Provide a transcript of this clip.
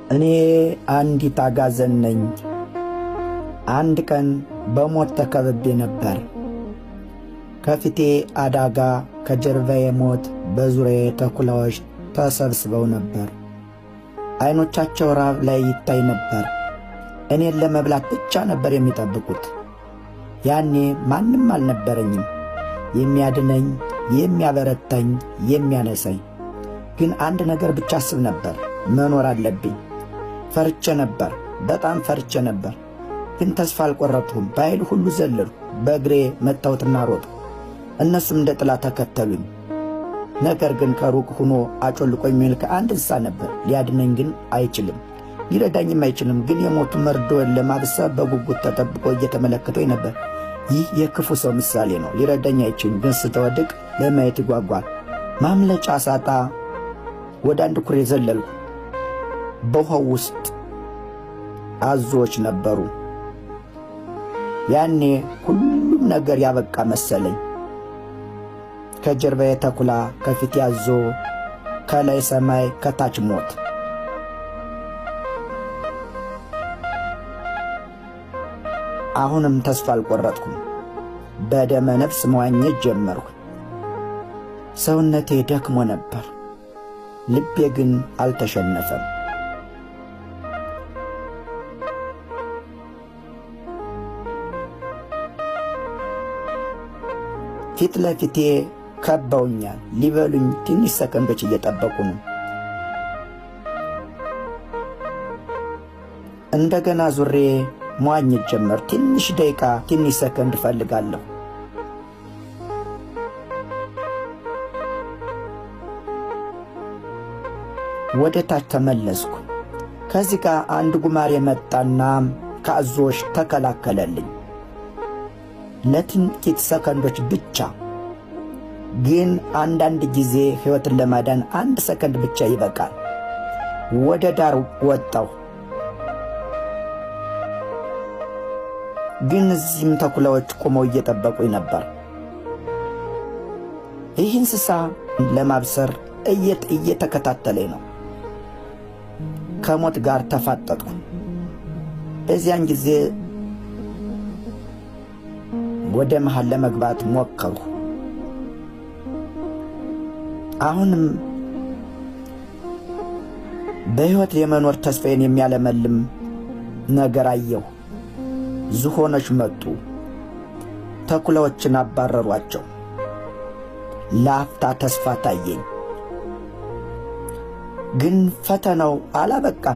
እኔ አንዲት አጋዘን ነኝ። አንድ ቀን በሞት ተከብቤ ነበር። ከፊቴ አዳጋ፣ ከጀርባዬ ሞት፣ በዙሪያዬ ተኩላዎች ተሰብስበው ነበር። ዓይኖቻቸው ራብ ላይ ይታይ ነበር። እኔን ለመብላት ብቻ ነበር የሚጠብቁት። ያኔ ማንም አልነበረኝም፣ የሚያድነኝ፣ የሚያበረታኝ፣ የሚያነሳኝ። ግን አንድ ነገር ብቻ አስብ ነበር፣ መኖር አለብኝ። ፈርቼ ነበር፣ በጣም ፈርቼ ነበር። ግን ተስፋ አልቆረጥኩም። በኃይል ሁሉ ዘለልኩ። በእግሬ መታወትና ሮጥኩ። እነሱም እንደ ጥላ ተከተሉኝ። ነገር ግን ከሩቅ ሆኖ አጮልቆ የሚልክ አንድ እንስሳ ነበር። ሊያድነኝ ግን አይችልም፣ ሊረዳኝም አይችልም። ግን የሞቱ መርዶን ለማብሰብ በጉጉት ተጠብቆ እየተመለከተኝ ነበር። ይህ የክፉ ሰው ምሳሌ ነው። ሊረዳኝ አይችልም፣ ግን ስተወድቅ ለማየት ይጓጓል። ማምለጫ ሳጣ ወደ አንድ ኩሬ ዘለልኩ። በውሃው ውስጥ አዞዎች ነበሩ። ያኔ ሁሉም ነገር ያበቃ መሰለኝ። ከጀርባዬ ተኩላ፣ ከፊቴ አዞ፣ ከላይ ሰማይ፣ ከታች ሞት። አሁንም ተስፋ አልቆረጥኩም። በደመ ነፍስ መዋኘት ጀመርኩ። ሰውነቴ ደክሞ ነበር፣ ልቤ ግን አልተሸነፈም። ፊት ለፊቴ ከበውኛል። ሊበሉኝ ትንሽ ሰከንዶች እየጠበቁ ነው። እንደገና ዙሬ መዋኘት ጀመር። ትንሽ ደቂቃ፣ ትንሽ ሰከንድ እፈልጋለሁ። ወደ ታች ተመለስኩ። ከዚህ ጋር አንድ ጉማሬ መጣና ከአዞዎች ተከላከለልኝ። ለጥቂት ሰከንዶች ብቻ። ግን አንዳንድ ጊዜ ሕይወትን ለማዳን አንድ ሰከንድ ብቻ ይበቃል። ወደ ዳር ወጣሁ። ግን እዚህም ተኩላዎች ቆመው እየጠበቁኝ ነበር። ይህ እንስሳ ለማብሰር እየተከታተለኝ ነው። ከሞት ጋር ተፋጠጥኩ። በዚያን ጊዜ ወደ መሃል ለመግባት ሞከርኩ። አሁንም በሕይወት የመኖር ተስፋዬን የሚያለመልም ነገር አየሁ። ዝሆኖች መጡ፣ ተኩላዎችን አባረሯቸው። ለአፍታ ተስፋ ታየኝ። ግን ፈተናው አላበቃም።